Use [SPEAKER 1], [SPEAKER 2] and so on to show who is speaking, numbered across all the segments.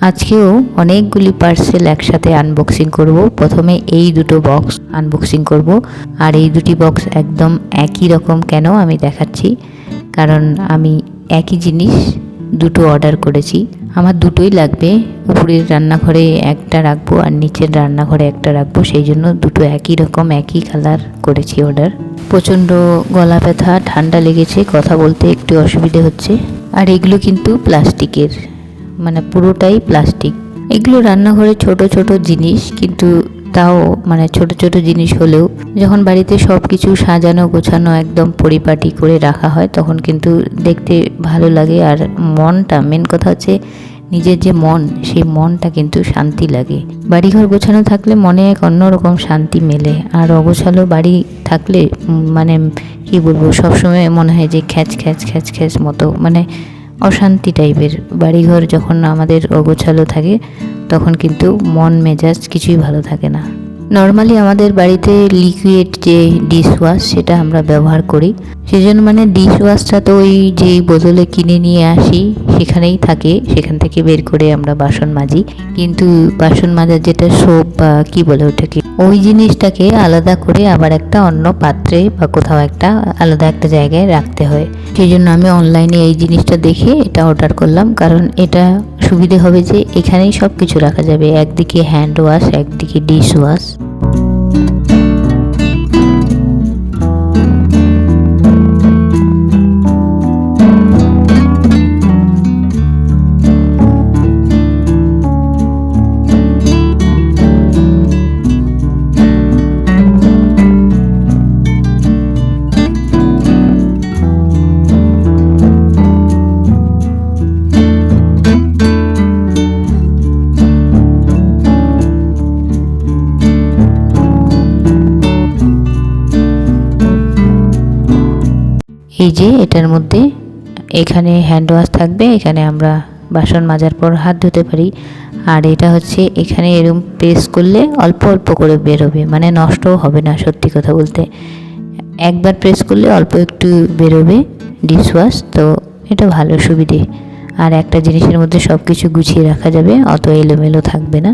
[SPEAKER 1] আজকেও অনেকগুলি পার্সেল একসাথে আনবক্সিং করব। প্রথমে এই দুটো বক্স আনবক্সিং করব, আর এই দুটি বক্স একদম একই রকম কেন আমি দেখাচ্ছি। কারণ আমি একই জিনিস দুটো অর্ডার করেছি, আমার দুটোই লাগবে। উপরের রান্নাঘরে একটা রাখবো আর নিচের রান্নাঘরে একটা রাখবো, সেই জন্য দুটো একই রকম একই কালার করেছি অর্ডার। প্রচণ্ড গলা ব্যথা, ঠান্ডা লেগেছে, কথা বলতে একটু অসুবিধে হচ্ছে। আর এগুলো কিন্তু প্লাস্টিকের, মানে পুরোটাই প্লাস্টিক। এগুলো রান্নাঘরে ছোট ছোট জিনিস, কিন্তু তাও মানে ছোট ছোট জিনিস হলেও যখন বাড়িতে সব কিছু সাজানো গোছানো একদম পরিপাটি করে রাখা হয় তখন কিন্তু দেখতে ভালো লাগে। আর মনটা, মেন কথা হচ্ছে নিজের যে মন, সেই মনটা কিন্তু শান্তি লাগে। বাড়িঘর গোছানো থাকলে মনে এক অন্যরকম শান্তি মেলে, আর অগোছালো বাড়ি থাকলে মানে কি বলবো, সবসময় মনে হয় যে খ্যাচ খ্যাচ খ্যাচ খ্যাচ মতো, মানে অশান্তি টাইপের। বাড়িঘর যখন আমাদের অগোছালো থাকে তখন কিন্তু মন মেজাজ কিছুই ভালো থাকে না। নর্মালি আমাদের বাড়িতে লিকুইড যে ডিশ ওয়াশ সেটা আমরা ব্যবহার করি, সেজন্য মানে ডিশ ওয়াশটা তো ওই যেই বোতলে কিনে নিয়ে আসি সেখানেই থাকে, সেখান থেকে বের করে আমরা বাসন মাজি। কিন্তু বাসন মাজার যেটা সোপ বা কি বলে ওটাকে, ওই জিনিসটাকে আলাদা করে আবার একটা অন্য পাত্রে বা কোথাও একটা আলাদা একটা জায়গায় রাখতে হয়। সেই জন্য আমি অনলাইনে এই জিনিসটা দেখে এটা অর্ডার করলাম, কারণ এটা সুবিধে হবে যে এখানেই সব কিছু রাখা যাবে, একদিকে হ্যান্ড ওয়াশ একদিকে ডিশ ওয়াশ। এই যে এটার মধ্যে এখানে হ্যান্ড ওয়াশ থাকবে, এখানে আমরা বাসন মাজার পর হাত ধুতে পারি। আর এটা হচ্ছে এখানে এরকম প্রেস করলে অল্প অল্প করে বেরোবে, মানে নষ্টও হবে না। সত্যি কথা বলতে একবার প্রেস করলে অল্প একটু বেরোবে ডিশ ওয়াশ, তো এটা ভালো সুবিধে। আর একটা জিনিসের মধ্যে সব কিছু গুছিয়ে রাখা যাবে, অত এলোমেলো থাকবে না,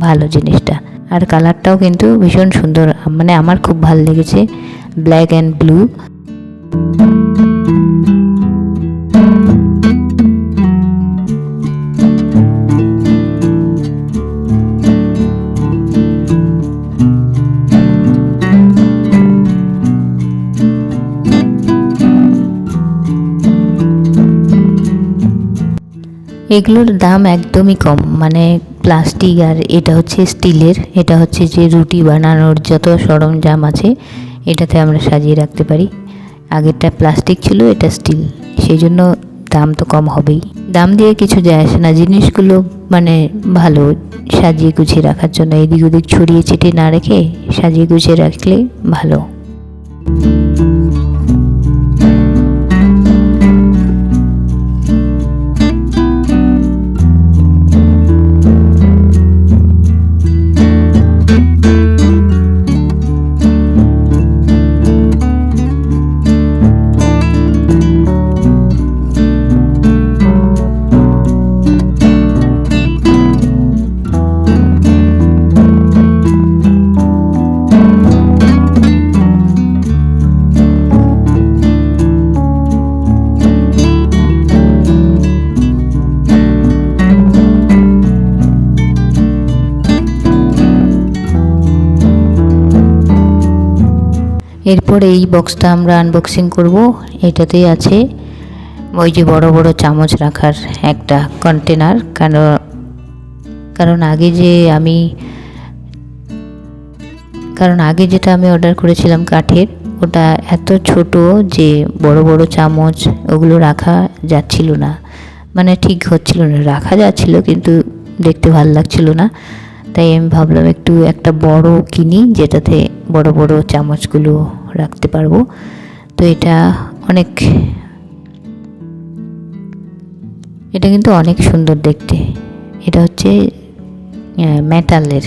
[SPEAKER 1] ভালো জিনিসটা। আর কালারটাও কিন্তু ভীষণ সুন্দর, মানে আমার খুব ভালো লেগেছে, ব্ল্যাক অ্যান্ড ব্লু। এগুলোর দাম একদমই কম, মানে প্লাস্টিক আর এটা হচ্ছে স্টিলের। এটা হচ্ছে যে রুটি বানানোর যত সরঞ্জাম আছে এটাতে আমরা সাজিয়ে রাখতে পারি। আগেরটা প্লাস্টিক ছিল, এটা স্টিল, সেই জন্য দাম তো কম হবেই। দাম দিয়ে কিছু যায় আসে না, জিনিসগুলো মানে ভালো সাজিয়ে গুছিয়ে রাখার জন্য, এদিক ওদিক ছড়িয়ে ছিটিয়ে না রেখে সাজিয়ে গুছিয়ে রাখলে ভালো। এরপর এই বক্সটা আমরা আনবক্সিং করব। এটাতেই আছে ওই যে বড় বড় চামচ রাখার একটা কন্টেনার। কারণ আগে যেটা আমি অর্ডার করেছিলাম কাঠের, ওটা এত ছোট যে বড় বড় চামচ ওগুলো রাখা যাচ্ছিল না, মানে ঠিক হচ্ছিল না। রাখা যাচ্ছিল কিন্তু দেখতে ভালো লাগছিল না, তাই আমি ভাবলাম একটু একটা বড় কিনি যেটাতে বড় বড় চামচগুলো রাখতে পারবো। তো এটা কিন্তু অনেক সুন্দর দেখতে। এটা হচ্ছে মেটালের।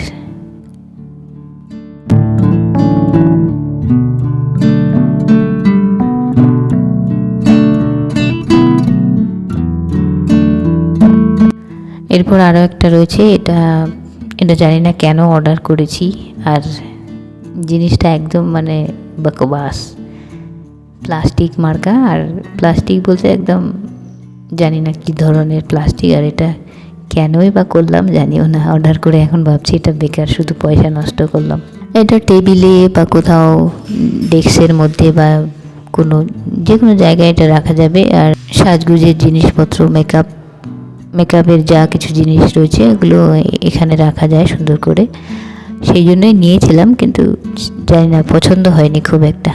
[SPEAKER 1] এরপর আরও একটা রয়েছে, এটা এটা জানি না কেন অর্ডার করেছি, আর জিনিসটা একদম মানে বকবাস, প্লাস্টিক মার্কা। আর প্লাস্টিক বলতে একদম জানি না কী ধরনের প্লাস্টিক, আর এটা কেনই বা করলাম জানিও না। অর্ডার করে এখন ভাবছি এটা বেকার, শুধু পয়সা নষ্ট করলাম। এটা টেবিলে বা কোথাও ডেস্কের মধ্যে বা যে কোনো জায়গায় এটা রাখা যাবে। আর সাজগুজের জিনিসপত্র, মেকআপের যা কিছু জিনিস রয়েছে এগুলো এখানে রাখা যায় সুন্দর করে, সেই জন্যই নিয়েছিলাম, কিন্তু জানি না পছন্দ হয়নি খুব একটা।